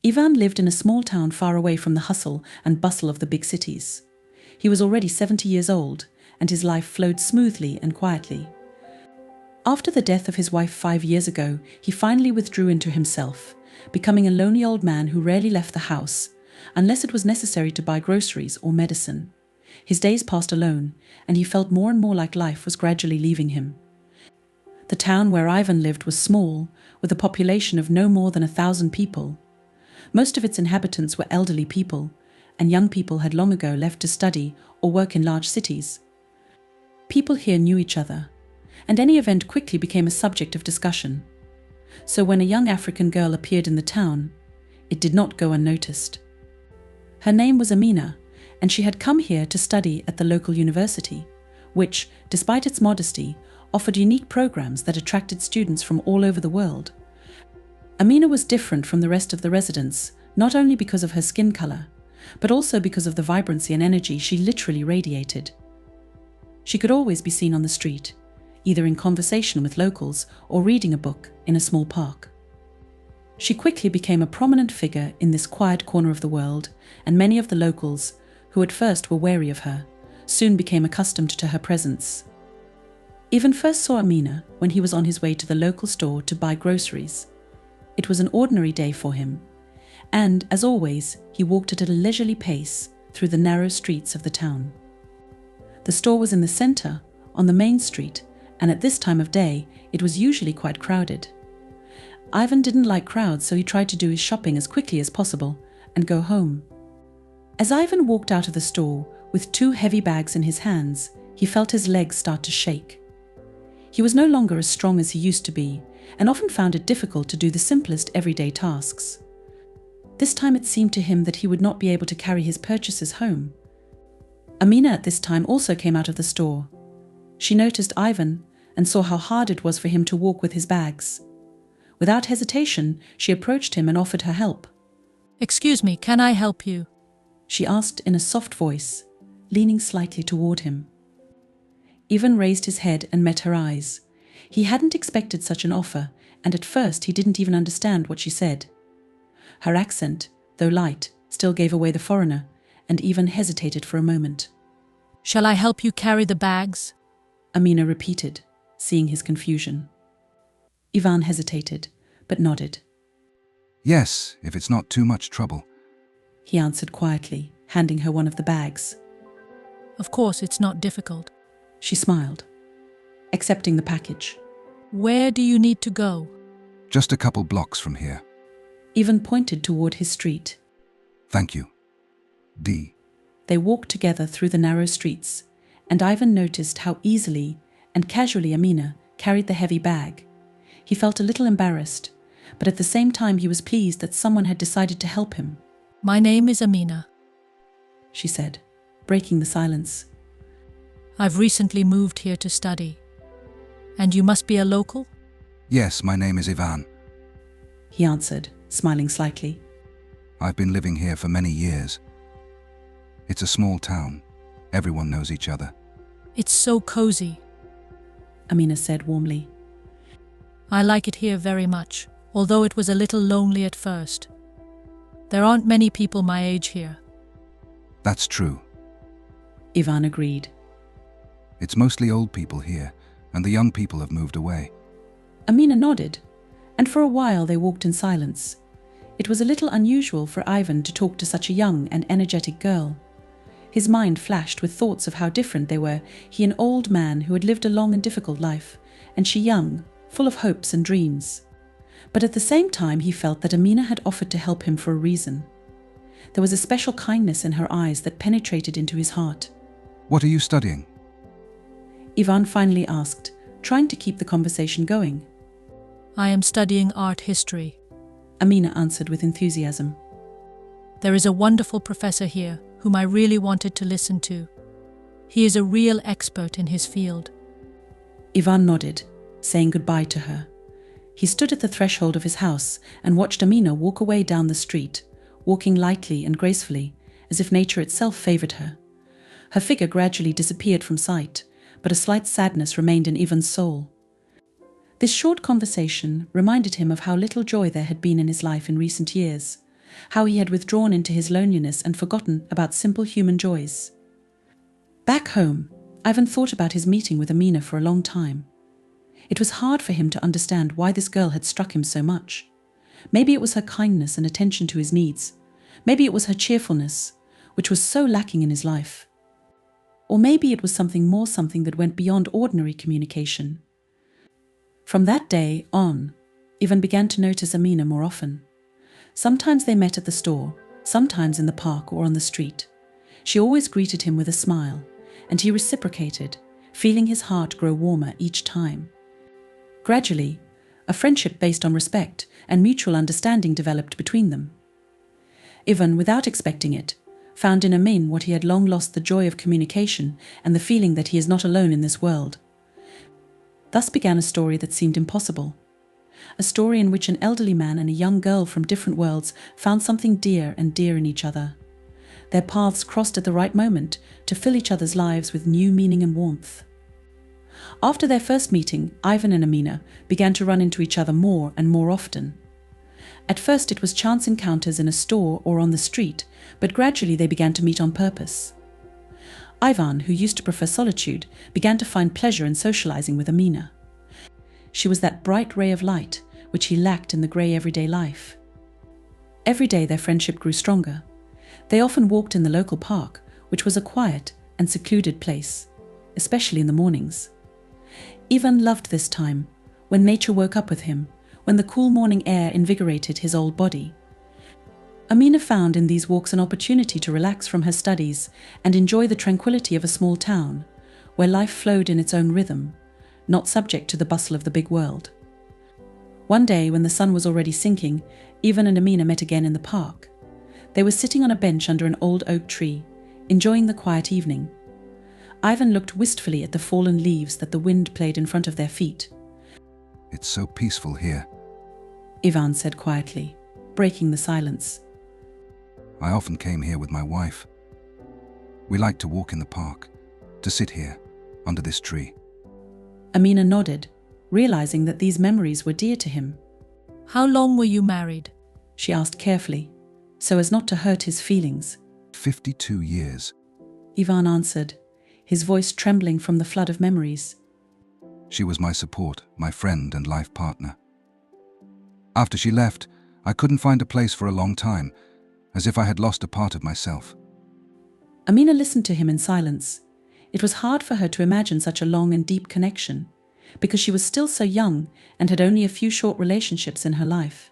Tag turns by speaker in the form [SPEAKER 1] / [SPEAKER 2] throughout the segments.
[SPEAKER 1] Ivan lived in a small town far away from the hustle and bustle of the big cities. He was already 70 years old, and his life flowed smoothly and quietly. After the death of his wife 5 years ago, he finally withdrew into himself, becoming a lonely old man who rarely left the house, unless it was necessary to buy groceries or medicine. His days passed alone, and he felt more and more like life was gradually leaving him. The town where Ivan lived was small, with a population of no more than 1,000 people. Most of its inhabitants were elderly people, and young people had long ago left to study or work in large cities. People here knew each other, and any event quickly became a subject of discussion. So when a young African girl appeared in the town, it did not go unnoticed. Her name was Amina, and she had come here to study at the local university, which, despite its modesty, offered unique programs that attracted students from all over the world. Amina was different from the rest of the residents, not only because of her skin color, but also because of the vibrancy and energy she literally radiated. She could always be seen on the street, either in conversation with locals or reading a book in a small park. She quickly became a prominent figure in this quiet corner of the world, and many of the locals, who at first were wary of her, soon became accustomed to her presence. Ivan first saw Amina when he was on his way to the local store to buy groceries. It was an ordinary day for him, and, as always, he walked at a leisurely pace through the narrow streets of the town. The store was in the center, on the main street, and at this time of day, it was usually quite crowded. Ivan didn't like crowds, so he tried to do his shopping as quickly as possible and go home. As Ivan walked out of the store with 2 heavy bags in his hands, he felt his legs start to shake. He was no longer as strong as he used to be, and often found it difficult to do the simplest everyday tasks. This time it seemed to him that he would not be able to carry his purchases home. Amina at this time also came out of the store. She noticed Ivan and saw how hard it was for him to walk with his bags. Without hesitation, she approached him and offered her help.
[SPEAKER 2] "Excuse me, can I help you?"
[SPEAKER 1] she asked in a soft voice, leaning slightly toward him. Ivan raised his head and met her eyes. He hadn't expected such an offer, and at first he didn't even understand what she said. Her accent, though light, still gave away the foreigner, and Ivan hesitated for a moment.
[SPEAKER 2] "Shall I help you carry the bags?"
[SPEAKER 1] Amina repeated, seeing his confusion. Ivan hesitated, but nodded.
[SPEAKER 3] "Yes, if it's not too much trouble,"
[SPEAKER 1] he answered quietly, handing her one of the bags.
[SPEAKER 2] "Of course, it's not difficult."
[SPEAKER 1] She smiled, accepting the package.
[SPEAKER 2] "Where do you need to go?"
[SPEAKER 3] "Just a couple blocks from here."
[SPEAKER 1] Ivan pointed toward his street.
[SPEAKER 3] "Thank you. D."
[SPEAKER 1] They walked together through the narrow streets, and Ivan noticed how easily and casually Amina carried the heavy bag. He felt a little embarrassed, but at the same time he was pleased that someone had decided to help him.
[SPEAKER 2] "My name is Amina,"
[SPEAKER 1] she said, breaking the silence.
[SPEAKER 2] "I've recently moved here to study. And you must be a local?"
[SPEAKER 3] "Yes, my name is Ivan.
[SPEAKER 1] He answered, smiling slightly.
[SPEAKER 3] I've been living here for many years. It's a small town. Everyone knows each other."
[SPEAKER 2] "It's so cozy,"
[SPEAKER 1] Amina said warmly.
[SPEAKER 2] "I like it here very much, although it was a little lonely at first. There aren't many people my age here."
[SPEAKER 3] "That's true.
[SPEAKER 1] Ivan agreed.
[SPEAKER 3] It's mostly old people here, and the young people have moved away."
[SPEAKER 1] Amina nodded, and for a while they walked in silence. It was a little unusual for Ivan to talk to such a young and energetic girl. His mind flashed with thoughts of how different they were, he an old man who had lived a long and difficult life, and she young, full of hopes and dreams. But at the same time he felt that Amina had offered to help him for a reason. There was a special kindness in her eyes that penetrated into his heart.
[SPEAKER 3] "What are you studying?"
[SPEAKER 1] Ivan finally asked, trying to keep the conversation going.
[SPEAKER 2] "I am studying art history."
[SPEAKER 1] Amina answered with enthusiasm.
[SPEAKER 2] "There is a wonderful professor here whom I really wanted to listen to. He is a real expert in his field."
[SPEAKER 1] Ivan nodded, saying goodbye to her. He stood at the threshold of his house and watched Amina walk away down the street, walking lightly and gracefully, as if nature itself favored her. Her figure gradually disappeared from sight, but a slight sadness remained in Ivan's soul. This short conversation reminded him of how little joy there had been in his life in recent years, how he had withdrawn into his loneliness and forgotten about simple human joys. Back home, Ivan thought about his meeting with Amina for a long time. It was hard for him to understand why this girl had struck him so much. Maybe it was her kindness and attention to his needs. Maybe it was her cheerfulness, which was so lacking in his life. Or maybe it was something that went beyond ordinary communication. From that day on, Ivan began to notice Amina more often. Sometimes they met at the store, sometimes in the park or on the street. She always greeted him with a smile, and he reciprocated, feeling his heart grow warmer each time. Gradually, a friendship based on respect and mutual understanding developed between them. Ivan, without expecting it, found in Amin what he had long lost: the joy of communication and the feeling that he is not alone in this world. Thus began a story that seemed impossible. A story in which an elderly man and a young girl from different worlds found something dear in each other. Their paths crossed at the right moment to fill each other's lives with new meaning and warmth. After their first meeting, Ivan and Amina began to run into each other more and more often. At first it was chance encounters in a store or on the street, but gradually they began to meet on purpose. Ivan, who used to prefer solitude, began to find pleasure in socializing with Amina. She was that bright ray of light which he lacked in the grey everyday life. Every day their friendship grew stronger. They often walked in the local park, which was a quiet and secluded place, especially in the mornings. Ivan loved this time, when nature woke up with him, when the cool morning air invigorated his old body. Amina found in these walks an opportunity to relax from her studies and enjoy the tranquility of a small town, where life flowed in its own rhythm, not subject to the bustle of the big world. One day, when the sun was already sinking, Ivan and Amina met again in the park. They were sitting on a bench under an old oak tree, enjoying the quiet evening. Ivan looked wistfully at the fallen leaves that the wind played in front of their feet.
[SPEAKER 3] It's so peaceful here.
[SPEAKER 1] Ivan said quietly, breaking the silence.
[SPEAKER 3] I often came here with my wife. We like to walk in the park, to sit here, under this tree.
[SPEAKER 1] Amina nodded, realizing that these memories were dear to him.
[SPEAKER 2] How long were you married?
[SPEAKER 1] She asked carefully, so as not to hurt his feelings.
[SPEAKER 3] 52 years.
[SPEAKER 1] Ivan answered, his voice trembling from the flood of memories.
[SPEAKER 3] She was my support, my friend and life partner. After she left, I couldn't find a place for a long time, as if I had lost a part of myself.
[SPEAKER 1] Amina listened to him in silence. It was hard for her to imagine such a long and deep connection, because she was still so young and had only a few short relationships in her life.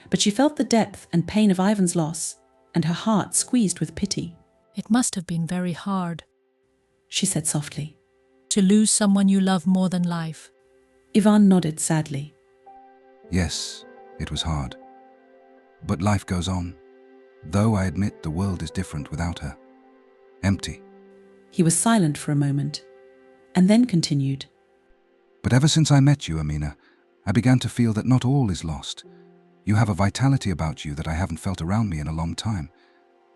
[SPEAKER 1] But she felt the depth and pain of Ivan's loss, and her heart squeezed with pity.
[SPEAKER 2] It must have been very hard,
[SPEAKER 1] she said softly.
[SPEAKER 2] to lose someone you love more than life.
[SPEAKER 1] Ivan nodded sadly.
[SPEAKER 3] Yes, it was hard. But life goes on, though I admit the world is different without her. Empty.
[SPEAKER 1] He was silent for a moment, and then continued.
[SPEAKER 3] But ever since I met you, Amina, I began to feel that not all is lost. You have a vitality about you that I haven't felt around me in a long time.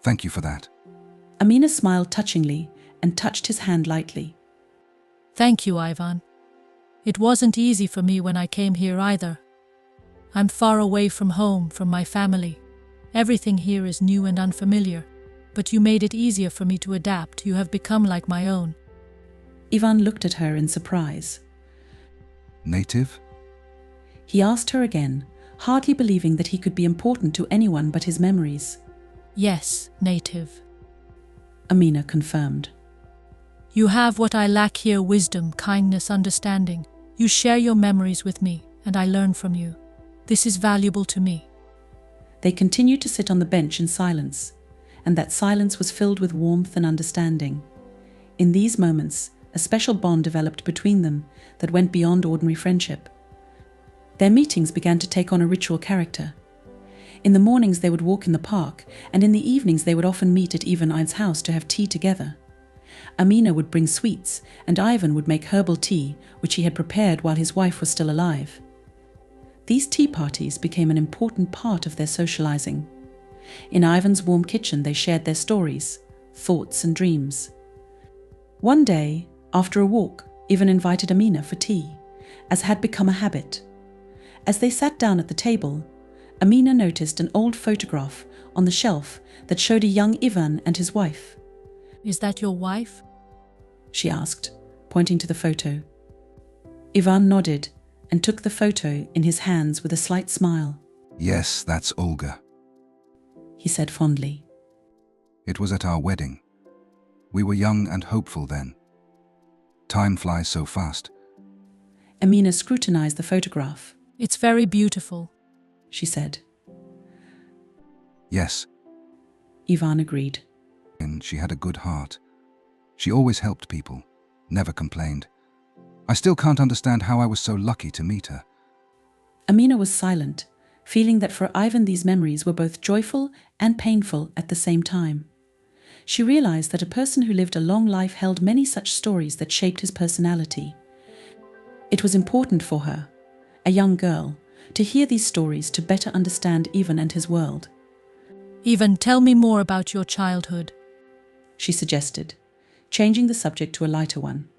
[SPEAKER 3] Thank you for that.
[SPEAKER 1] Amina smiled touchingly and touched his hand lightly.
[SPEAKER 2] Thank you, Ivan. It wasn't easy for me when I came here either. I'm far away from home, from my family. Everything here is new and unfamiliar, but you made it easier for me to adapt. You have become like my own.
[SPEAKER 1] Ivan looked at her in surprise.
[SPEAKER 3] Native?
[SPEAKER 1] He asked her again, hardly believing that he could be important to anyone but his memories.
[SPEAKER 2] Yes, native.
[SPEAKER 1] Amina confirmed.
[SPEAKER 2] You have what I lack here: wisdom, kindness, understanding. You share your memories with me, and I learn from you. This is valuable to me.
[SPEAKER 1] They continued to sit on the bench in silence, and that silence was filled with warmth and understanding. In these moments, a special bond developed between them that went beyond ordinary friendship. Their meetings began to take on a ritual character. In the mornings they would walk in the park, and in the evenings they would often meet at Ivan's house to have tea together. Amina would bring sweets, and Ivan would make herbal tea, which he had prepared while his wife was still alive. These tea parties became an important part of their socializing. In Ivan's warm kitchen they shared their stories, thoughts and dreams. One day, after a walk, Ivan invited Amina for tea, as had become a habit. As they sat down at the table, Amina noticed an old photograph on the shelf that showed a young Ivan and his wife.
[SPEAKER 2] Is that your wife?
[SPEAKER 1] She asked, pointing to the photo. Ivan nodded and took the photo in his hands with a slight smile.
[SPEAKER 3] Yes, that's Olga.
[SPEAKER 1] He said fondly.
[SPEAKER 3] It was at our wedding. We were young and hopeful then. Time flies so fast.
[SPEAKER 1] Amina scrutinized the photograph.
[SPEAKER 2] It's very beautiful,
[SPEAKER 1] she said.
[SPEAKER 3] Yes.
[SPEAKER 1] Ivan agreed.
[SPEAKER 3] And she had a good heart. She always helped people, never complained. I still can't understand how I was so lucky to meet her.
[SPEAKER 1] Amina was silent, feeling that for Ivan these memories were both joyful and painful at the same time. She realized that a person who lived a long life held many such stories that shaped his personality. It was important for her, a young girl, to hear these stories to better understand Ivan and his world.
[SPEAKER 2] Ivan, tell me more about your childhood,
[SPEAKER 1] she suggested, changing the subject to a lighter one.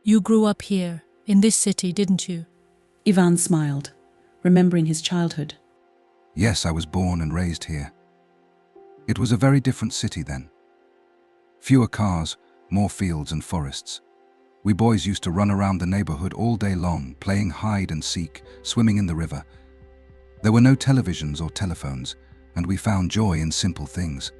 [SPEAKER 2] You grew up here, in this city, didn't you?
[SPEAKER 1] Ivan smiled, remembering his childhood.
[SPEAKER 3] Yes, I was born and raised here. It was a very different city then. Fewer cars, more fields and forests. We boys used to run around the neighborhood all day long, playing hide and seek, swimming in the river. There were no televisions or telephones, and we found joy in simple things.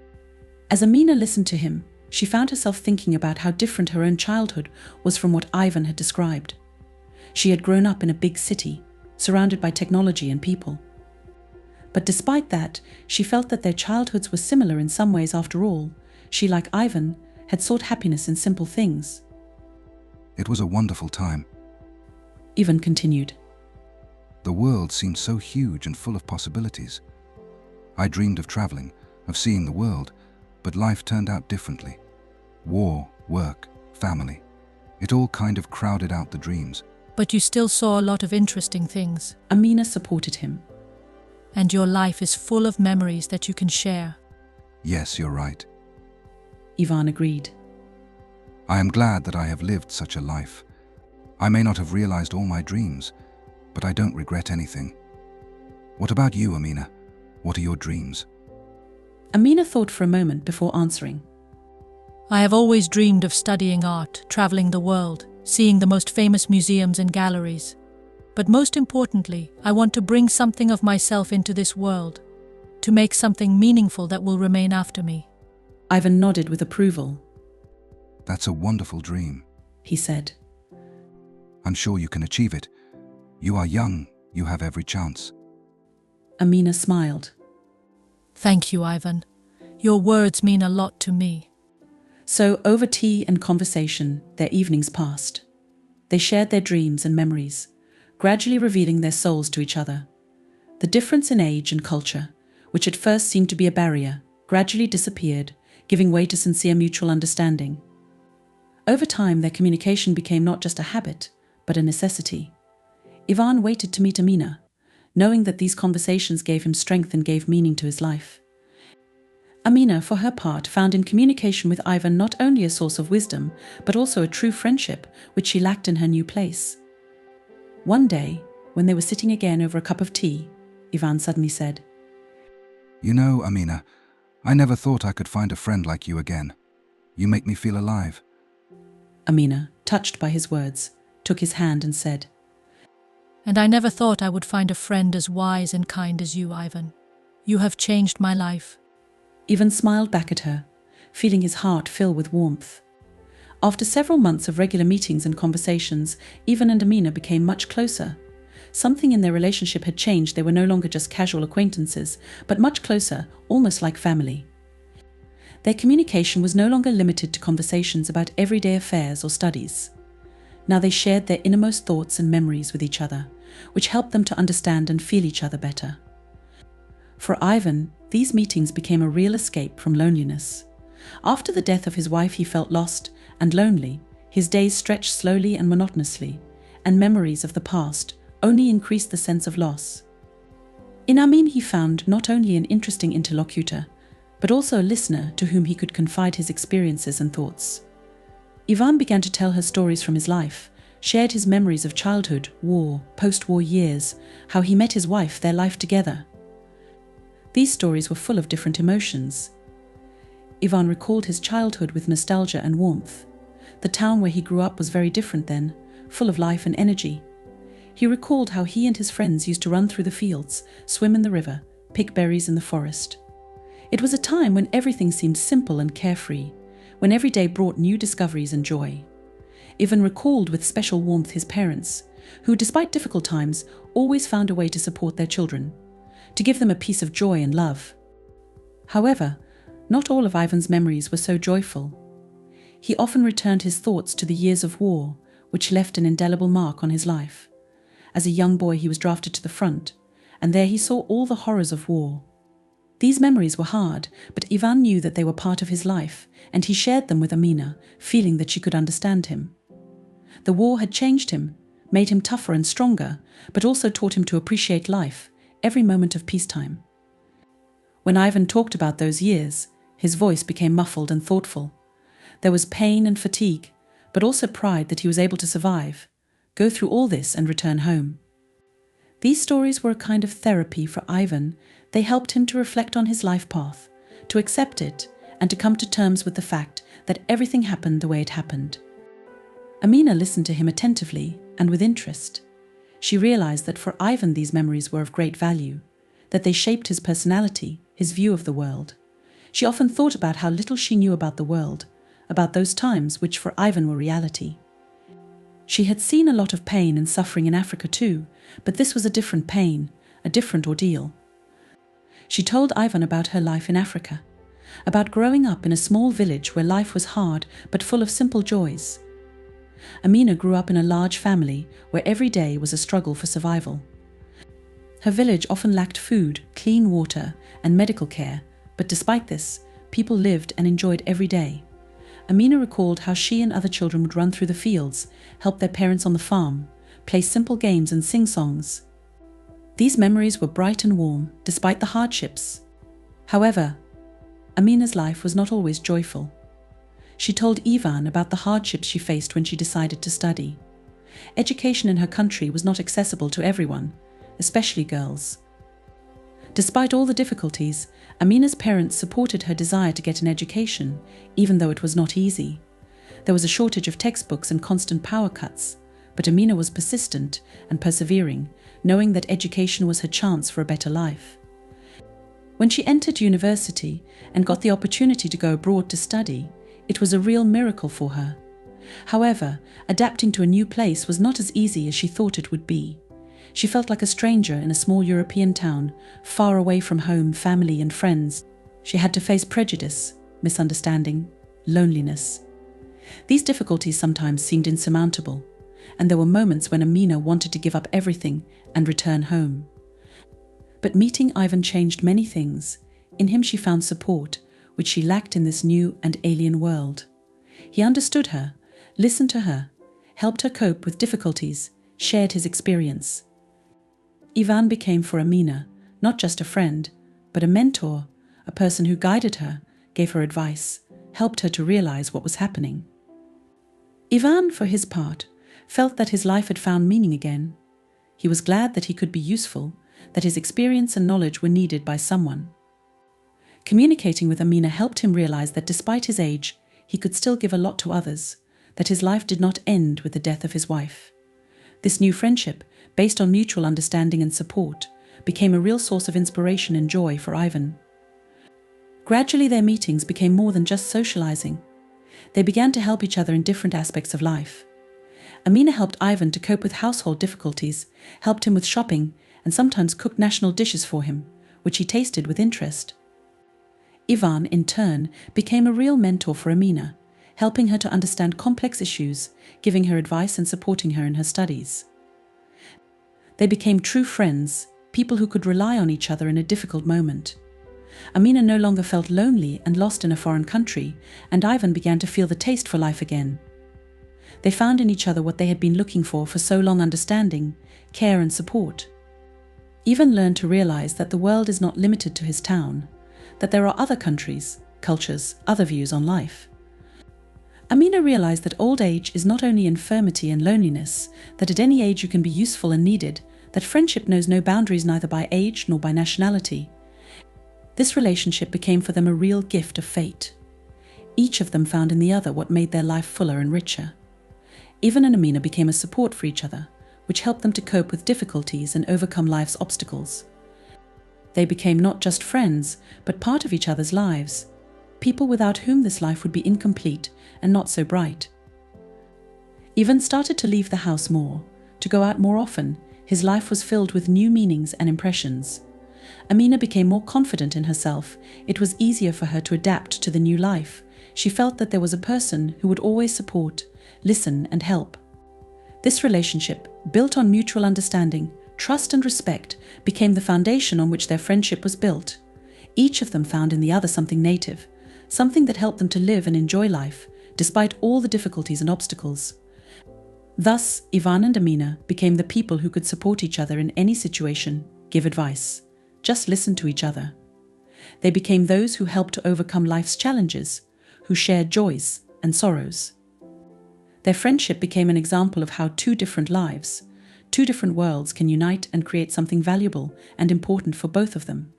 [SPEAKER 1] As Amina listened to him, she found herself thinking about how different her own childhood was from what Ivan had described. She had grown up in a big city, surrounded by technology and people. But despite that, she felt that their childhoods were similar in some ways after all. She, like Ivan, had sought happiness in simple things.
[SPEAKER 3] It was a wonderful time.
[SPEAKER 1] Ivan continued.
[SPEAKER 3] The world seemed so huge and full of possibilities. I dreamed of traveling, of seeing the world, but life turned out differently. War, work, family. It all kind of crowded out the dreams.
[SPEAKER 2] But you still saw a lot of interesting things.
[SPEAKER 1] Amina supported him.
[SPEAKER 2] And your life is full of memories that you can share.
[SPEAKER 3] Yes, you're right.
[SPEAKER 1] Ivan agreed.
[SPEAKER 3] I am glad that I have lived such a life. I may not have realized all my dreams, but I don't regret anything. What about you, Amina? What are your dreams?
[SPEAKER 1] Amina thought for a moment before answering.
[SPEAKER 2] I have always dreamed of studying art, traveling the world, seeing the most famous museums and galleries. But most importantly, I want to bring something of myself into this world, to make something meaningful that will remain after me.
[SPEAKER 1] Ivan nodded with approval.
[SPEAKER 3] That's a wonderful dream,
[SPEAKER 1] he said.
[SPEAKER 3] I'm sure you can achieve it. You are young, you have every chance.
[SPEAKER 1] Amina smiled.
[SPEAKER 2] Thank you, Ivan. Your words mean a lot to me.
[SPEAKER 1] So, over tea and conversation, their evenings passed. They shared their dreams and memories, gradually revealing their souls to each other. The difference in age and culture, which at first seemed to be a barrier, gradually disappeared, giving way to sincere mutual understanding. Over time, their communication became not just a habit, but a necessity. Ivan waited to meet Amina, knowing that these conversations gave him strength and gave meaning to his life. Amina, for her part, found in communication with Ivan not only a source of wisdom, but also a true friendship, which she lacked in her new place. One day, when they were sitting again over a cup of tea, Ivan suddenly said,
[SPEAKER 3] You know, Amina, I never thought I could find a friend like you again. You make me feel alive.
[SPEAKER 1] Amina, touched by his words, took his hand and said,
[SPEAKER 2] And I never thought I would find a friend as wise and kind as you, Ivan. You have changed my life.
[SPEAKER 1] Ivan smiled back at her, feeling his heart fill with warmth. After several months of regular meetings and conversations, Ivan and Amina became much closer. Something in their relationship had changed. They were no longer just casual acquaintances, but much closer, almost like family. Their communication was no longer limited to conversations about everyday affairs or studies. Now they shared their innermost thoughts and memories with each other, which helped them to understand and feel each other better. For Ivan, these meetings became a real escape from loneliness. After the death of his wife, he felt lost and lonely. His days stretched slowly and monotonously, and memories of the past only increased the sense of loss. In Amin, he found not only an interesting interlocutor, but also a listener to whom he could confide his experiences and thoughts. Ivan began to tell her stories from his life, shared his memories of childhood, war, post-war years, how he met his wife, their life together. These stories were full of different emotions. Ivan recalled his childhood with nostalgia and warmth. The town where he grew up was very different then, full of life and energy. He recalled how he and his friends used to run through the fields, swim in the river, pick berries in the forest. It was a time when everything seemed simple and carefree, when every day brought new discoveries and joy. Ivan recalled with special warmth his parents, who, despite difficult times, always found a way to support their children, to give them a piece of joy and love. However, not all of Ivan's memories were so joyful. He often returned his thoughts to the years of war, which left an indelible mark on his life. As a young boy, he was drafted to the front, and there he saw all the horrors of war. These memories were hard, but Ivan knew that they were part of his life, and he shared them with Amina, feeling that she could understand him. The war had changed him, made him tougher and stronger, but also taught him to appreciate life, every moment of peacetime. When Ivan talked about those years, his voice became muffled and thoughtful. There was pain and fatigue, but also pride that he was able to survive, go through all this and return home. These stories were a kind of therapy for Ivan. They helped him to reflect on his life path, to accept it, and to come to terms with the fact that everything happened the way it happened. Amina listened to him attentively and with interest. She realized that for Ivan these memories were of great value, that they shaped his personality, his view of the world. She often thought about how little she knew about the world, about those times which for Ivan were reality. She had seen a lot of pain and suffering in Africa too, but this was a different pain, a different ordeal. She told Ivan about her life in Africa, about growing up in a small village where life was hard but full of simple joys. Amina grew up in a large family where every day was a struggle for survival. Her village often lacked food, clean water, and medical care, but despite this, people lived and enjoyed every day. Amina recalled how she and other children would run through the fields, help their parents on the farm, play simple games and sing songs. These memories were bright and warm, despite the hardships. However, Amina's life was not always joyful. She told Ivan about the hardships she faced when she decided to study. Education in her country was not accessible to everyone, especially girls. Despite all the difficulties, Amina's parents supported her desire to get an education, even though it was not easy. There was a shortage of textbooks and constant power cuts, but Amina was persistent and persevering, knowing that education was her chance for a better life. When she entered university and got the opportunity to go abroad to study, it was a real miracle for her. However, adapting to a new place was not as easy as she thought it would be. She felt like a stranger in a small European town, far away from home, family, and friends. She had to face prejudice, misunderstanding, loneliness. These difficulties sometimes seemed insurmountable, and there were moments when Amina wanted to give up everything and return home. But meeting Ivan changed many things. In him she found support, which she lacked in this new and alien world. He understood her, listened to her, helped her cope with difficulties, shared his experience. Ivan became for Amina not just a friend, but a mentor, a person who guided her, gave her advice, helped her to realize what was happening. Ivan, for his part, felt that his life had found meaning again. He was glad that he could be useful, that his experience and knowledge were needed by someone. Communicating with Amina helped him realize that despite his age, he could still give a lot to others, that his life did not end with the death of his wife. This new friendship, based on mutual understanding and support, became a real source of inspiration and joy for Ivan. Gradually their meetings became more than just socializing. They began to help each other in different aspects of life. Amina helped Ivan to cope with household difficulties, helped him with shopping, and sometimes cooked national dishes for him, which he tasted with interest. Ivan, in turn, became a real mentor for Amina, helping her to understand complex issues, giving her advice and supporting her in her studies. They became true friends, people who could rely on each other in a difficult moment. Amina no longer felt lonely and lost in a foreign country, and Ivan began to feel the taste for life again. They found in each other what they had been looking for so long: understanding, care and support. Ivan learned to realize that the world is not limited to his town, that there are other countries, cultures, other views on life. Amina realized that old age is not only infirmity and loneliness, that at any age you can be useful and needed, that friendship knows no boundaries neither by age nor by nationality. This relationship became for them a real gift of fate. Each of them found in the other what made their life fuller and richer. Ivan and Amina became a support for each other, which helped them to cope with difficulties and overcome life's obstacles. They became not just friends, but part of each other's lives, people without whom this life would be incomplete and not so bright. Ivan started to leave the house more, to go out more often. His life was filled with new meanings and impressions. Amina became more confident in herself. It was easier for her to adapt to the new life. She felt that there was a person who would always support, listen, and help. This relationship, built on mutual understanding, trust, and respect, became the foundation on which their friendship was built. Each of them found in the other something native, something that helped them to live and enjoy life, despite all the difficulties and obstacles. Thus, Ivan and Amina became the people who could support each other in any situation, give advice, just listen to each other. They became those who helped to overcome life's challenges, who shared joys and sorrows. Their friendship became an example of how two different lives, two different worlds can unite and create something valuable and important for both of them.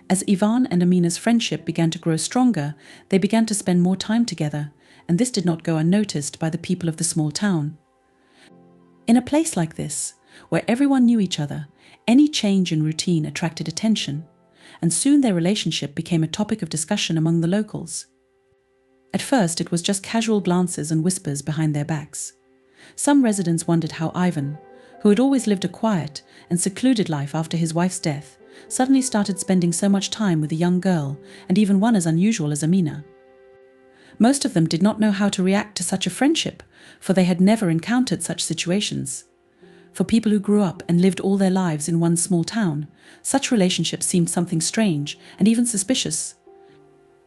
[SPEAKER 1] As Ivan and Amina's friendship began to grow stronger, they began to spend more time together, and this did not go unnoticed by the people of the small town. In a place like this, where everyone knew each other, any change in routine attracted attention, and soon their relationship became a topic of discussion among the locals. At first, it was just casual glances and whispers behind their backs. Some residents wondered how Ivan, who had always lived a quiet and secluded life after his wife's death, suddenly started spending so much time with a young girl, and even one as unusual as Amina. Most of them did not know how to react to such a friendship, for they had never encountered such situations. For people who grew up and lived all their lives in one small town, such relationships seemed something strange and even suspicious.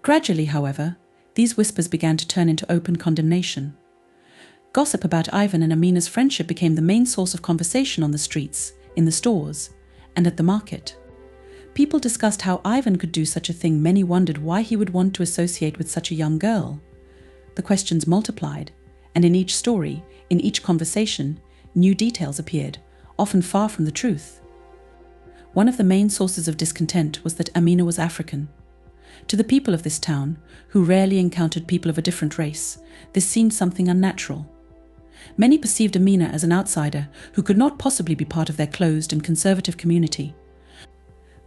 [SPEAKER 1] Gradually, however, these whispers began to turn into open condemnation. Gossip about Ivan and Amina's friendship became the main source of conversation on the streets, in the stores, and at the market. People discussed how Ivan could do such a thing. Many wondered why he would want to associate with such a young girl. The questions multiplied, and in each story, in each conversation, new details appeared, often far from the truth. One of the main sources of discontent was that Amina was African. To the people of this town, who rarely encountered people of a different race, this seemed something unnatural. Many perceived Amina as an outsider who could not possibly be part of their closed and conservative community.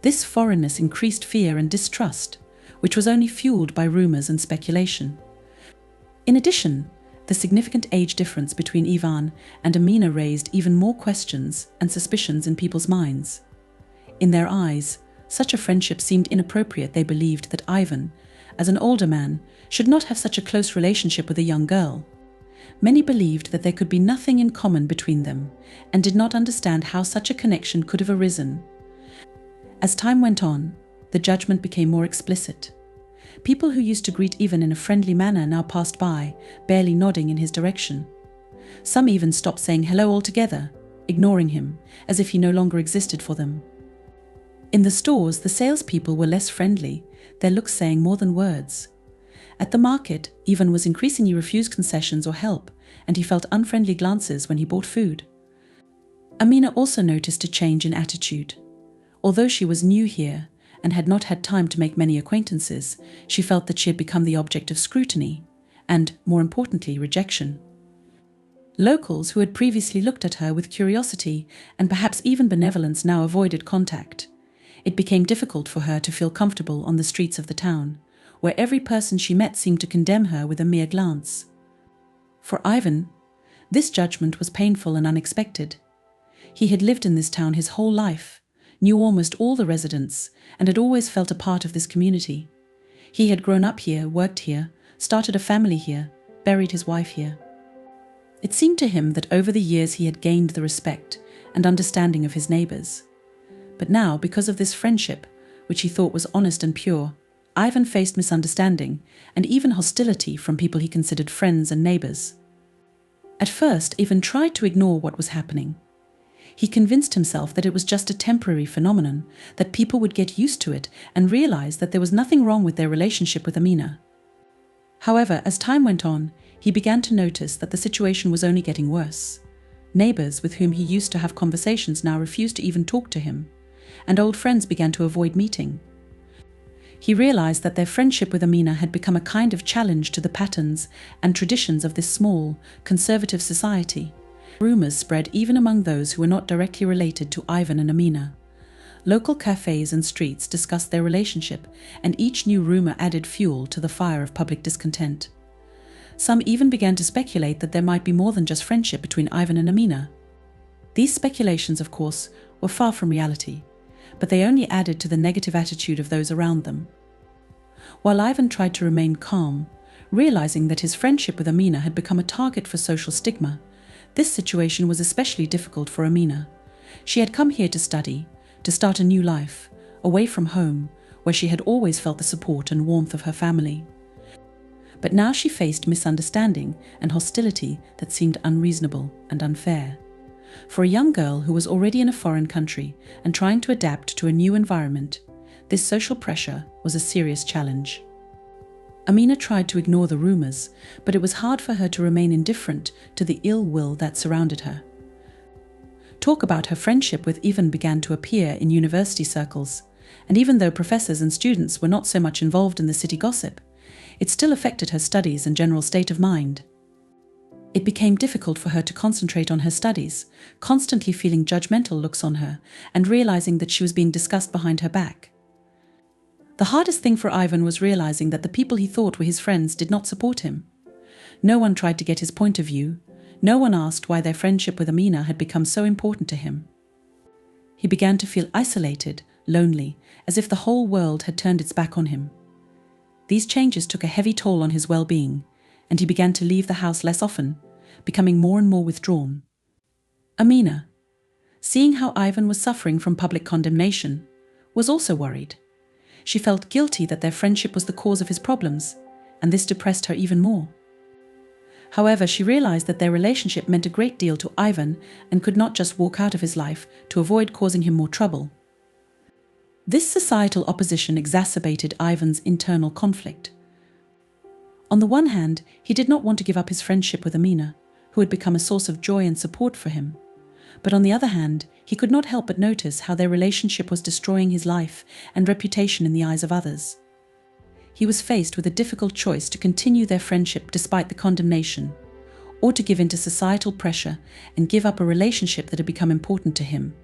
[SPEAKER 1] This foreignness increased fear and distrust, which was only fueled by rumors and speculation. In addition, the significant age difference between Ivan and Amina raised even more questions and suspicions in people's minds. In their eyes, such a friendship seemed inappropriate. They believed that Ivan, as an older man, should not have such a close relationship with a young girl. Many believed that there could be nothing in common between them, and did not understand how such a connection could have arisen. As time went on, the judgment became more explicit. People who used to greet Ivan in a friendly manner now passed by, barely nodding in his direction. Some even stopped saying hello altogether, ignoring him, as if he no longer existed for them. In the stores, the salespeople were less friendly, their looks saying more than words. At the market, Ivan was increasingly refused concessions or help, and he felt unfriendly glances when he bought food. Amina also noticed a change in attitude. Although she was new here and had not had time to make many acquaintances, she felt that she had become the object of scrutiny and, more importantly, rejection. Locals who had previously looked at her with curiosity and perhaps even benevolence now avoided contact. It became difficult for her to feel comfortable on the streets of the town, where every person she met seemed to condemn her with a mere glance. For Ivan, this judgment was painful and unexpected. He had lived in this town his whole life, knew almost all the residents, and had always felt a part of this community. He had grown up here, worked here, started a family here, buried his wife here. It seemed to him that over the years he had gained the respect and understanding of his neighbors. But now, because of this friendship, which he thought was honest and pure, Ivan faced misunderstanding and even hostility from people he considered friends and neighbors. At first, Ivan tried to ignore what was happening. He convinced himself that it was just a temporary phenomenon, that people would get used to it and realize that there was nothing wrong with their relationship with Amina. However, as time went on, he began to notice that the situation was only getting worse. Neighbors with whom he used to have conversations now refused to even talk to him, and old friends began to avoid meeting. He realized that their friendship with Amina had become a kind of challenge to the patterns and traditions of this small, conservative society. Rumors spread even among those who were not directly related to Ivan and Amina. Local cafes and streets discussed their relationship, and each new rumor added fuel to the fire of public discontent. Some even began to speculate that there might be more than just friendship between Ivan and Amina. These speculations, of course, were far from reality, but they only added to the negative attitude of those around them. While Ivan tried to remain calm, realizing that his friendship with Amina had become a target for social stigma, this situation was especially difficult for Amina. She had come here to study, to start a new life, away from home, where she had always felt the support and warmth of her family. But now she faced misunderstanding and hostility that seemed unreasonable and unfair. For a young girl who was already in a foreign country and trying to adapt to a new environment, this social pressure was a serious challenge. Amina tried to ignore the rumors, but it was hard for her to remain indifferent to the ill will that surrounded her. Talk about her friendship with Ivan began to appear in university circles, and even though professors and students were not so much involved in the city gossip, it still affected her studies and general state of mind. It became difficult for her to concentrate on her studies, constantly feeling judgmental looks on her and realizing that she was being discussed behind her back. The hardest thing for Ivan was realizing that the people he thought were his friends did not support him. No one tried to get his point of view. No one asked why their friendship with Amina had become so important to him. He began to feel isolated, lonely, as if the whole world had turned its back on him. These changes took a heavy toll on his well-being, and he began to leave the house less often, becoming more and more withdrawn. Amina, seeing how Ivan was suffering from public condemnation, was also worried. She felt guilty that their friendship was the cause of his problems, and this depressed her even more. However, she realized that their relationship meant a great deal to Ivan and could not just walk out of his life to avoid causing him more trouble. This societal opposition exacerbated Ivan's internal conflict. On the one hand, he did not want to give up his friendship with Amina, who had become a source of joy and support for him. But on the other hand, he could not help but notice how their relationship was destroying his life and reputation in the eyes of others. He was faced with a difficult choice to continue their friendship despite the condemnation, or to give in to societal pressure and give up a relationship that had become important to him.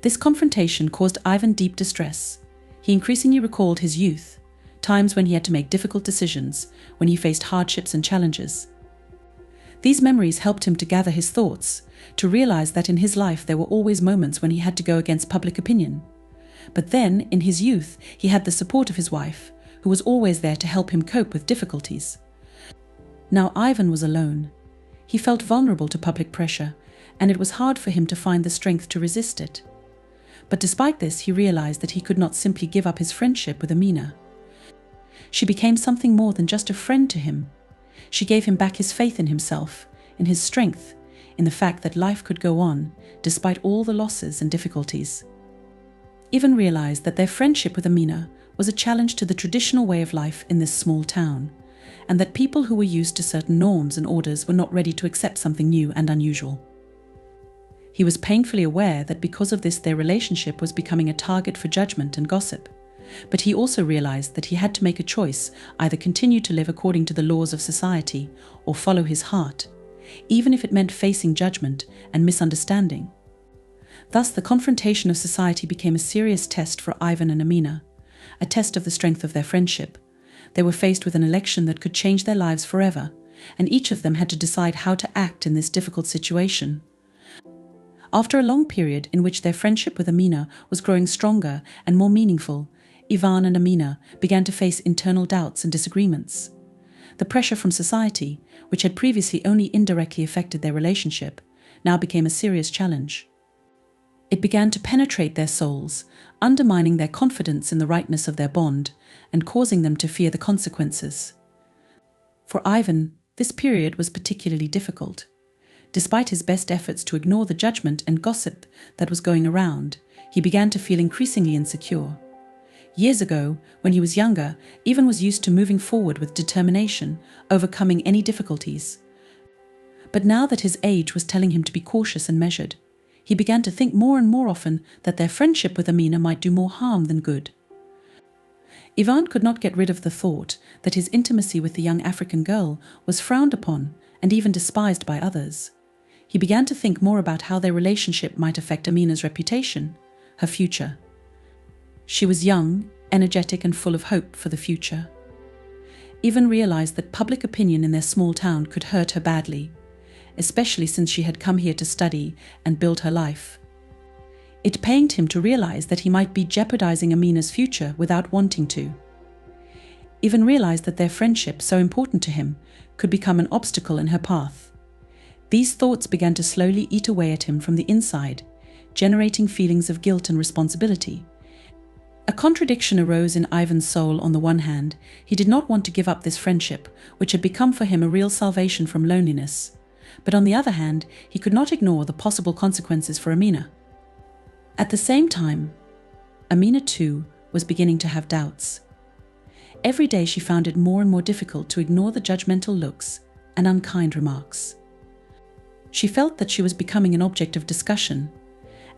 [SPEAKER 1] This confrontation caused Ivan deep distress. He increasingly recalled his youth, times when he had to make difficult decisions, when he faced hardships and challenges. These memories helped him to gather his thoughts, to realize that in his life there were always moments when he had to go against public opinion. But then, in his youth, he had the support of his wife, who was always there to help him cope with difficulties. Now Ivan was alone. He felt vulnerable to public pressure, and it was hard for him to find the strength to resist it. But despite this, he realized that he could not simply give up his friendship with Amina. She became something more than just a friend to him. She gave him back his faith in himself, in his strength, in the fact that life could go on, despite all the losses and difficulties. Ivan realized that their friendship with Amina was a challenge to the traditional way of life in this small town, and that people who were used to certain norms and orders were not ready to accept something new and unusual. He was painfully aware that because of this their relationship was becoming a target for judgment and gossip. But he also realized that he had to make a choice, either continue to live according to the laws of society or follow his heart, even if it meant facing judgment and misunderstanding. Thus, the confrontation of society became a serious test for Ivan and Amina, a test of the strength of their friendship. They were faced with an election that could change their lives forever, and each of them had to decide how to act in this difficult situation. After a long period in which their friendship with Amina was growing stronger and more meaningful, Ivan and Amina began to face internal doubts and disagreements. The pressure from society, which had previously only indirectly affected their relationship, now became a serious challenge. It began to penetrate their souls, undermining their confidence in the rightness of their bond and causing them to fear the consequences. For Ivan, this period was particularly difficult. Despite his best efforts to ignore the judgment and gossip that was going around, he began to feel increasingly insecure. Years ago, when he was younger, Ivan was used to moving forward with determination, overcoming any difficulties. But now that his age was telling him to be cautious and measured, he began to think more and more often that their friendship with Amina might do more harm than good. Ivan could not get rid of the thought that his intimacy with the young African girl was frowned upon and even despised by others. He began to think more about how their relationship might affect Amina's reputation, her future. She was young, energetic, and full of hope for the future. Ivan realized that public opinion in their small town could hurt her badly, especially since she had come here to study and build her life. It pained him to realize that he might be jeopardizing Amina's future without wanting to. Ivan realized that their friendship, so important to him, could become an obstacle in her path. These thoughts began to slowly eat away at him from the inside, generating feelings of guilt and responsibility. A contradiction arose in Ivan's soul. On the one hand, he did not want to give up this friendship, which had become for him a real salvation from loneliness. But on the other hand, he could not ignore the possible consequences for Amina. At the same time, Amina too was beginning to have doubts. Every day she found it more and more difficult to ignore the judgmental looks and unkind remarks. She felt that she was becoming an object of discussion,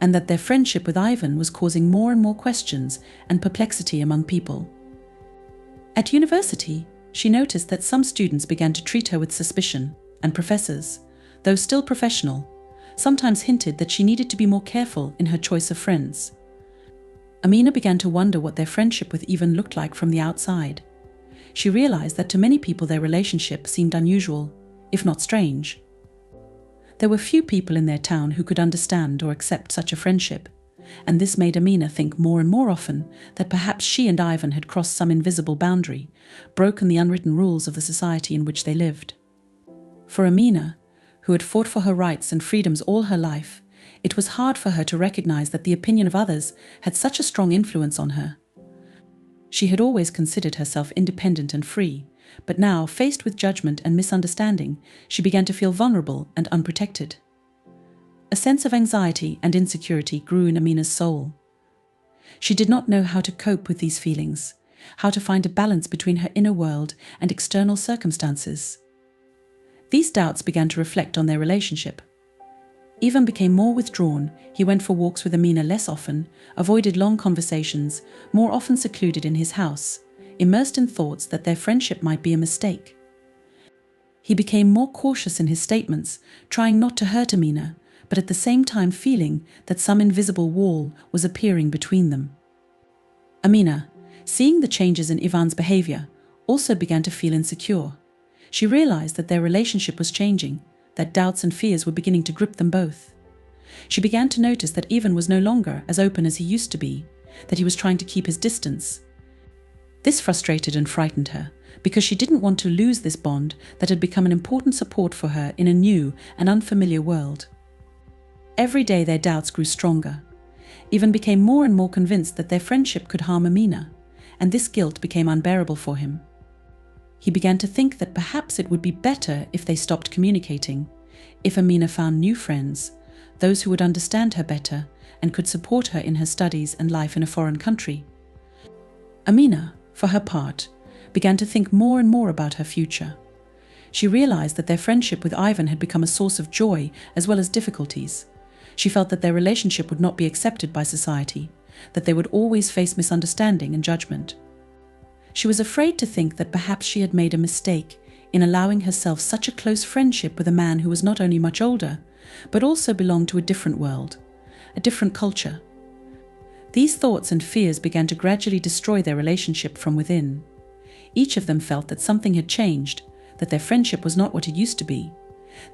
[SPEAKER 1] and that their friendship with Ivan was causing more and more questions and perplexity among people. At university, she noticed that some students began to treat her with suspicion, and professors, though still professional, sometimes hinted that she needed to be more careful in her choice of friends. Amina began to wonder what their friendship with Ivan looked like from the outside. She realized that to many people their relationship seemed unusual, if not strange. There were few people in their town who could understand or accept such a friendship, and this made Amina think more and more often that perhaps she and Ivan had crossed some invisible boundary, broken the unwritten rules of the society in which they lived. For Amina, who had fought for her rights and freedoms all her life, it was hard for her to recognize that the opinion of others had such a strong influence on her. She had always considered herself independent and free, but now, faced with judgment and misunderstanding, she began to feel vulnerable and unprotected. A sense of anxiety and insecurity grew in Amina's soul. She did not know how to cope with these feelings, how to find a balance between her inner world and external circumstances. These doubts began to reflect on their relationship. Ivan became more withdrawn. He went for walks with Amina less often, avoided long conversations, more often secluded in his house, immersed in thoughts that their friendship might be a mistake. He became more cautious in his statements, trying not to hurt Amina, but at the same time feeling that some invisible wall was appearing between them. Amina, seeing the changes in Ivan's behavior, also began to feel insecure. She realized that their relationship was changing, that doubts and fears were beginning to grip them both. She began to notice that Ivan was no longer as open as he used to be, that he was trying to keep his distance. This frustrated and frightened her, because she didn't want to lose this bond that had become an important support for her in a new and unfamiliar world. Every day their doubts grew stronger. Ivan became more and more convinced that their friendship could harm Amina, and this guilt became unbearable for him. He began to think that perhaps it would be better if they stopped communicating, if Amina found new friends, those who would understand her better and could support her in her studies and life in a foreign country. Amina, for her part, began to think more and more about her future. She realized that their friendship with Ivan had become a source of joy as well as difficulties. She felt that their relationship would not be accepted by society, that they would always face misunderstanding and judgment. She was afraid to think that perhaps she had made a mistake in allowing herself such a close friendship with a man who was not only much older, but also belonged to a different world, a different culture. These thoughts and fears began to gradually destroy their relationship from within. Each of them felt that something had changed, that their friendship was not what it used to be.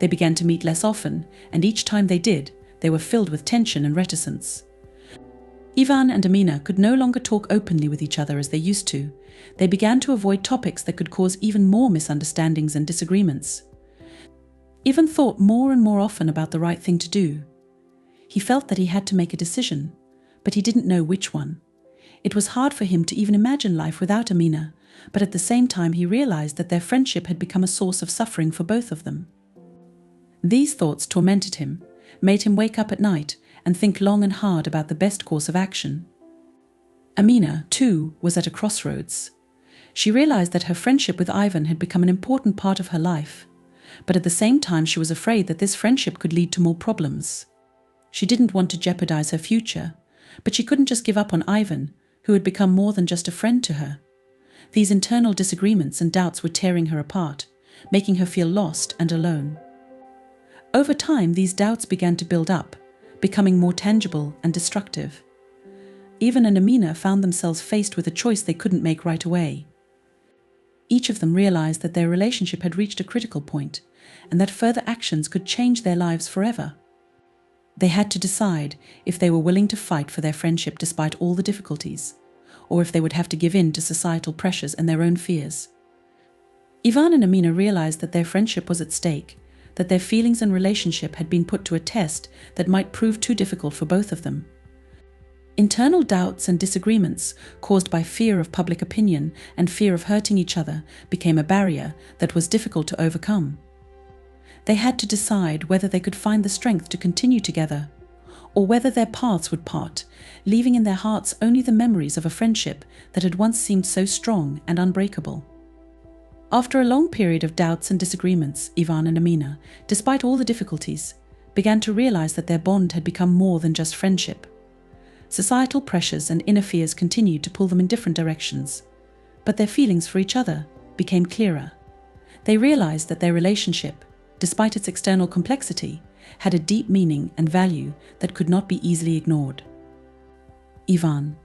[SPEAKER 1] They began to meet less often, and each time they did, they were filled with tension and reticence. Ivan and Amina could no longer talk openly with each other as they used to. They began to avoid topics that could cause even more misunderstandings and disagreements. Ivan thought more and more often about the right thing to do. He felt that he had to make a decision, but he didn't know which one. It was hard for him to even imagine life without Amina, but at the same time he realized that their friendship had become a source of suffering for both of them. These thoughts tormented him, made him wake up at night and think long and hard about the best course of action. Amina, too, was at a crossroads. She realized that her friendship with Ivan had become an important part of her life, but at the same time she was afraid that this friendship could lead to more problems. She didn't want to jeopardize her future, but she couldn't just give up on Ivan, who had become more than just a friend to her. These internal disagreements and doubts were tearing her apart, making her feel lost and alone. Over time, these doubts began to build up, becoming more tangible and destructive. Ivan and Amina found themselves faced with a choice they couldn't make right away. Each of them realized that their relationship had reached a critical point, and that further actions could change their lives forever. They had to decide if they were willing to fight for their friendship despite all the difficulties, or if they would have to give in to societal pressures and their own fears. Ivan and Amina realized that their friendship was at stake, that their feelings and relationship had been put to a test that might prove too difficult for both of them. Internal doubts and disagreements caused by fear of public opinion and fear of hurting each other became a barrier that was difficult to overcome. They had to decide whether they could find the strength to continue together, or whether their paths would part, leaving in their hearts only the memories of a friendship that had once seemed so strong and unbreakable. After a long period of doubts and disagreements, Ivan and Amina, despite all the difficulties, began to realize that their bond had become more than just friendship. Societal pressures and inner fears continued to pull them in different directions, but their feelings for each other became clearer. They realized that their relationship, despite its external complexity, had a deep meaning and value that could not be easily ignored. Ivan,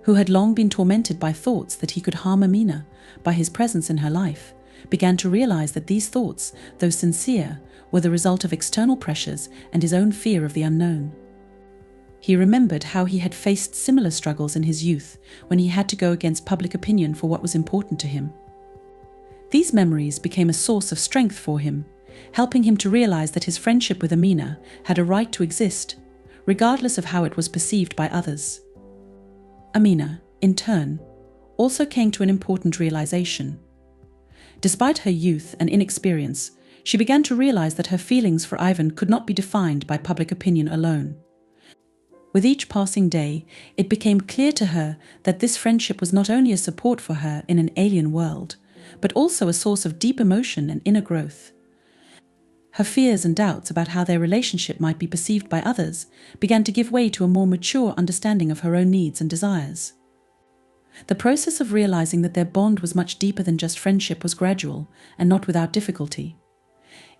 [SPEAKER 1] who had long been tormented by thoughts that he could harm Amina by his presence in her life, began to realize that these thoughts, though sincere, were the result of external pressures and his own fear of the unknown. He remembered how he had faced similar struggles in his youth when he had to go against public opinion for what was important to him. These memories became a source of strength for him, helping him to realize that his friendship with Amina had a right to exist, regardless of how it was perceived by others. Amina, in turn, also came to an important realization. Despite her youth and inexperience, she began to realize that her feelings for Ivan could not be defined by public opinion alone. With each passing day, it became clear to her that this friendship was not only a support for her in an alien world, but also a source of deep emotion and inner growth. Her fears and doubts about how their relationship might be perceived by others began to give way to a more mature understanding of her own needs and desires. The process of realizing that their bond was much deeper than just friendship was gradual and not without difficulty.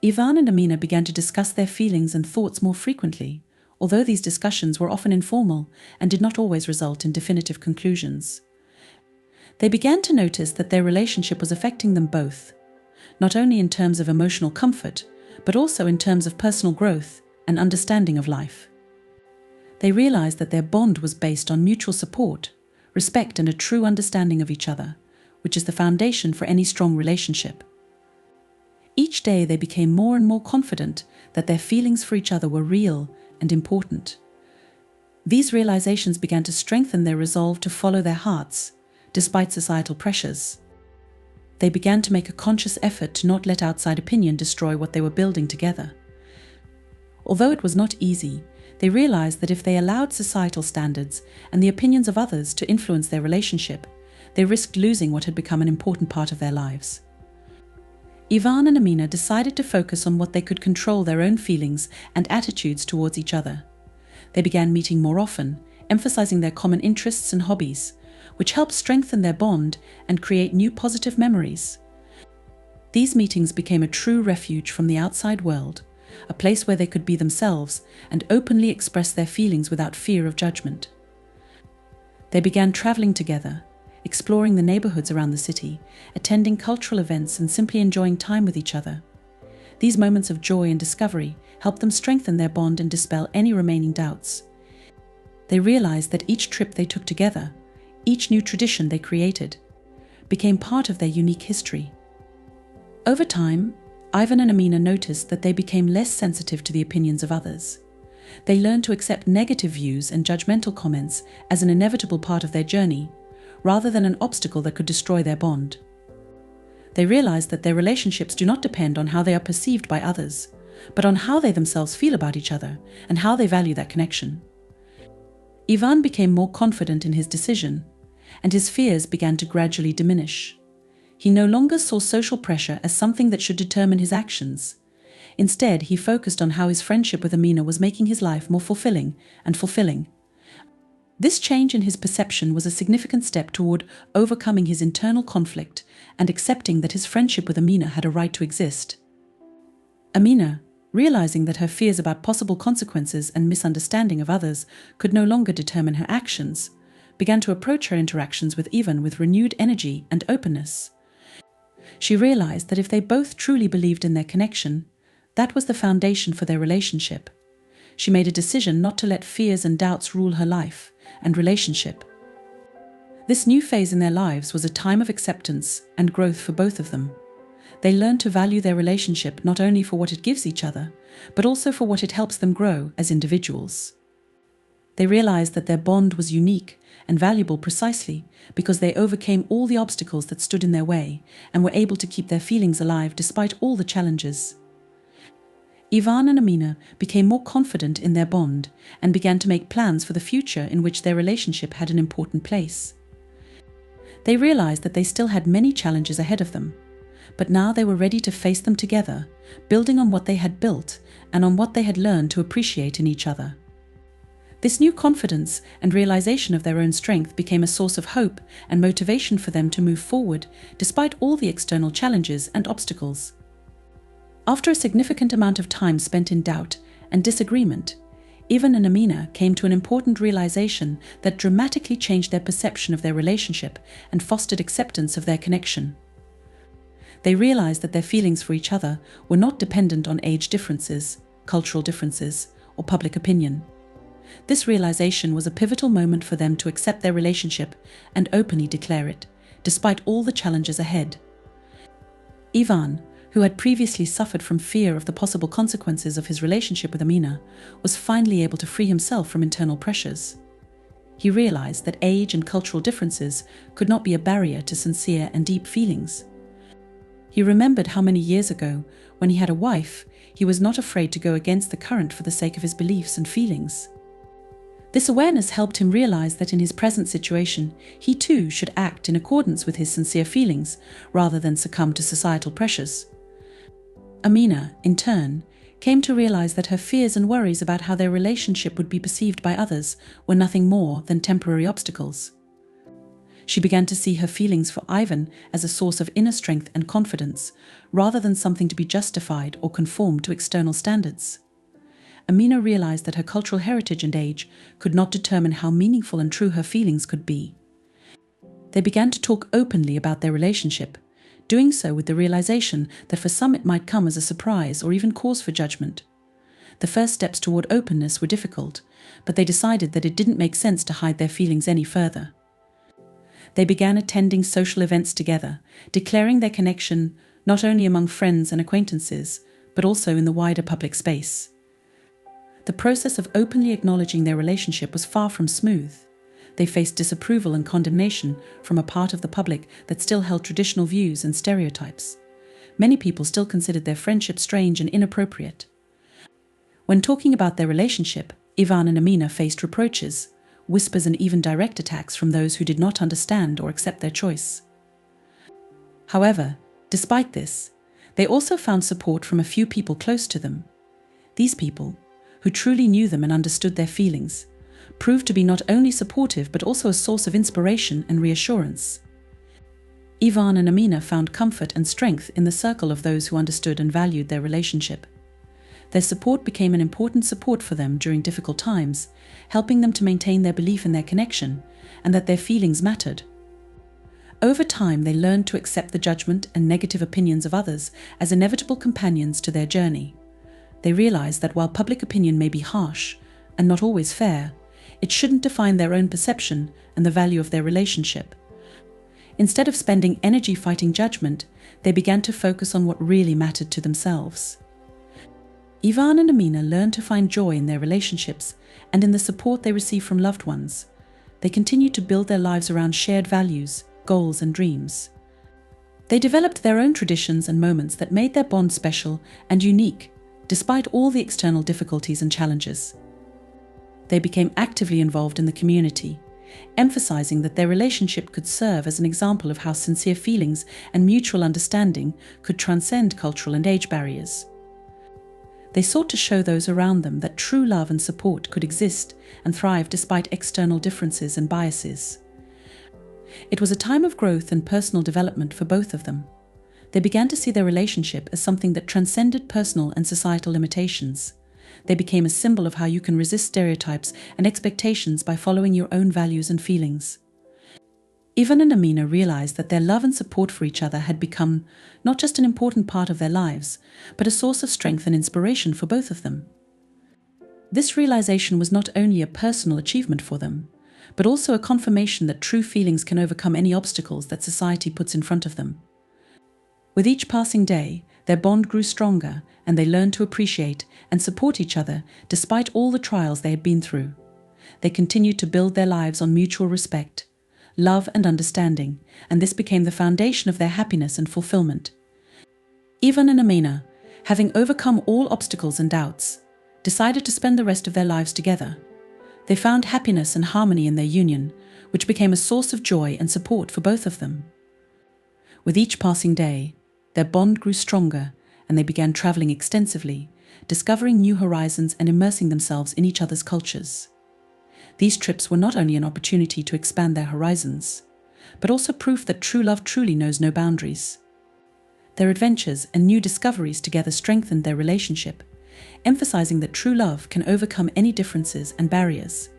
[SPEAKER 1] Ivan and Amina began to discuss their feelings and thoughts more frequently, although these discussions were often informal and did not always result in definitive conclusions. They began to notice that their relationship was affecting them both, not only in terms of emotional comfort, but also in terms of personal growth and understanding of life. They realized that their bond was based on mutual support, respect, and a true understanding of each other, which is the foundation for any strong relationship. Each day they became more and more confident that their feelings for each other were real and important. These realizations began to strengthen their resolve to follow their hearts, despite societal pressures. They began to make a conscious effort to not let outside opinion destroy what they were building together. Although it was not easy, they realized that if they allowed societal standards and the opinions of others to influence their relationship, they risked losing what had become an important part of their lives. Ivan and Amina decided to focus on what they could control: their own feelings and attitudes towards each other. They began meeting more often, emphasizing their common interests and hobbies, which helped strengthen their bond and create new positive memories. These meetings became a true refuge from the outside world, a place where they could be themselves and openly express their feelings without fear of judgment. They began traveling together, exploring the neighborhoods around the city, attending cultural events, and simply enjoying time with each other. These moments of joy and discovery helped them strengthen their bond and dispel any remaining doubts. They realized that each trip they took together, each new tradition they created, became part of their unique history. Over time, Ivan and Amina noticed that they became less sensitive to the opinions of others. They learned to accept negative views and judgmental comments as an inevitable part of their journey, rather than an obstacle that could destroy their bond. They realized that their relationships do not depend on how they are perceived by others, but on how they themselves feel about each other and how they value that connection. Ivan became more confident in his decision, and his fears began to gradually diminish. He no longer saw social pressure as something that should determine his actions. Instead, he focused on how his friendship with Amina was making his life more fulfilling. This change in his perception was a significant step toward overcoming his internal conflict and accepting that his friendship with Amina had a right to exist. Amina, realizing that her fears about possible consequences and misunderstanding of others could no longer determine her actions, began to approach her interactions with Ivan with renewed energy and openness. She realized that if they both truly believed in their connection, that was the foundation for their relationship. She made a decision not to let fears and doubts rule her life and relationship. This new phase in their lives was a time of acceptance and growth for both of them. They learned to value their relationship not only for what it gives each other, but also for what it helps them grow as individuals. They realized that their bond was unique and valuable precisely because they overcame all the obstacles that stood in their way and were able to keep their feelings alive despite all the challenges. Ivan and Amina became more confident in their bond and began to make plans for the future in which their relationship had an important place. They realized that they still had many challenges ahead of them, but now they were ready to face them together, building on what they had built and on what they had learned to appreciate in each other. This new confidence and realization of their own strength became a source of hope and motivation for them to move forward despite all the external challenges and obstacles. After a significant amount of time spent in doubt and disagreement, Ivan and Amina came to an important realization that dramatically changed their perception of their relationship and fostered acceptance of their connection. They realized that their feelings for each other were not dependent on age differences, cultural differences, or public opinion. This realization was a pivotal moment for them to accept their relationship and openly declare it, despite all the challenges ahead. Ivan, who had previously suffered from fear of the possible consequences of his relationship with Amina, was finally able to free himself from internal pressures. He realized that age and cultural differences could not be a barrier to sincere and deep feelings. He remembered how many years ago, when he had a wife, he was not afraid to go against the current for the sake of his beliefs and feelings. This awareness helped him realize that in his present situation, he too should act in accordance with his sincere feelings, rather than succumb to societal pressures. Amina, in turn, came to realize that her fears and worries about how their relationship would be perceived by others were nothing more than temporary obstacles. She began to see her feelings for Ivan as a source of inner strength and confidence, rather than something to be justified or conform to external standards. Amina realized that her cultural heritage and age could not determine how meaningful and true her feelings could be. They began to talk openly about their relationship, doing so with the realization that for some it might come as a surprise or even cause for judgment. The first steps toward openness were difficult, but they decided that it didn't make sense to hide their feelings any further. They began attending social events together, declaring their connection not only among friends and acquaintances, but also in the wider public space. The process of openly acknowledging their relationship was far from smooth. They faced disapproval and condemnation from a part of the public that still held traditional views and stereotypes. Many people still considered their friendship strange and inappropriate. When talking about their relationship, Ivan and Amina faced reproaches, whispers and even direct attacks from those who did not understand or accept their choice. However, despite this, they also found support from a few people close to them. These people, who truly knew them and understood their feelings, proved to be not only supportive but also a source of inspiration and reassurance. Ivan and Amina found comfort and strength in the circle of those who understood and valued their relationship. Their support became an important support for them during difficult times, helping them to maintain their belief in their connection and that their feelings mattered. Over time, they learned to accept the judgment and negative opinions of others as inevitable companions to their journey. They realized that while public opinion may be harsh and not always fair, it shouldn't define their own perception and the value of their relationship. Instead of spending energy fighting judgment, they began to focus on what really mattered to themselves. Ivan and Amina learned to find joy in their relationships and in the support they received from loved ones. They continued to build their lives around shared values, goals and dreams. They developed their own traditions and moments that made their bond special and unique, despite all the external difficulties and challenges. They became actively involved in the community, emphasizing that their relationship could serve as an example of how sincere feelings and mutual understanding could transcend cultural and age barriers. They sought to show those around them that true love and support could exist and thrive despite external differences and biases. It was a time of growth and personal development for both of them. They began to see their relationship as something that transcended personal and societal limitations. They became a symbol of how you can resist stereotypes and expectations by following your own values and feelings. Ivan and Amina realized that their love and support for each other had become not just an important part of their lives, but a source of strength and inspiration for both of them. This realization was not only a personal achievement for them, but also a confirmation that true feelings can overcome any obstacles that society puts in front of them. With each passing day, their bond grew stronger, and they learned to appreciate and support each other despite all the trials they had been through. They continued to build their lives on mutual respect, love and understanding, and this became the foundation of their happiness and fulfillment. Ivan and Amina, having overcome all obstacles and doubts, decided to spend the rest of their lives together. They found happiness and harmony in their union, which became a source of joy and support for both of them. With each passing day, their bond grew stronger, and they began traveling extensively, discovering new horizons and immersing themselves in each other's cultures. These trips were not only an opportunity to expand their horizons, but also proof that true love truly knows no boundaries. Their adventures and new discoveries together strengthened their relationship, emphasizing that true love can overcome any differences and barriers.